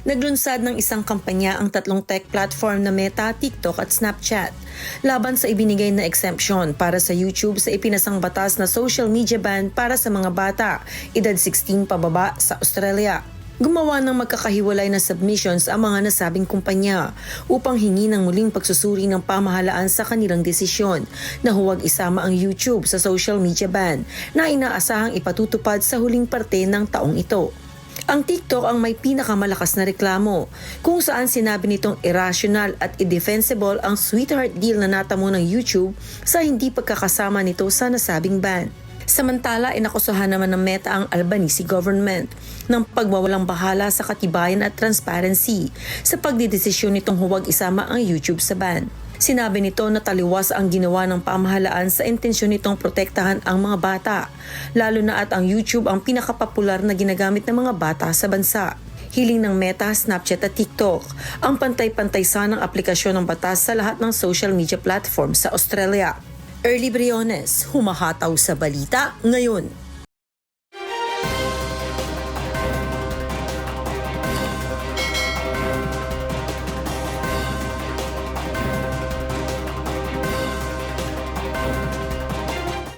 Naglunsad ng isang kampanya ang tatlong tech platform na Meta, TikTok at Snapchat laban sa ibinigay na exemption para sa YouTube sa ipinasang batas na social media ban para sa mga bata, edad 16 pababa sa Australia. Gumawa ng magkakahiwalay na submissions ang mga nasabing kumpanya upang hingi ng muling pagsusuri ng pamahalaan sa kanilang desisyon na huwag isama ang YouTube sa social media ban na inaasahang ipatutupad sa huling parte ng taong ito. Ang TikTok ang may pinakamalakas na reklamo kung saan sinabi nitong irrational at indefensible ang sweetheart deal na natamo ng YouTube sa hindi pagkakasama nito sa nasabing ban. Samantala, inakusahan naman ng Meta ang Albanese government ng pagwawalang bahala sa katibayan at transparency sa pagdidesisyon nitong huwag isama ang YouTube sa ban. Sinabi nito na taliwas ang ginawa ng pamahalaan sa intensyon nitong protektahan ang mga bata, lalo na at ang YouTube ang pinakapopular na ginagamit ng mga bata sa bansa. Hiling ng Meta, Snapchat at TikTok ang pantay-pantay sanang aplikasyon ng batas sa lahat ng social media platform sa Australia. Early Briones, humahataw sa balita ngayon.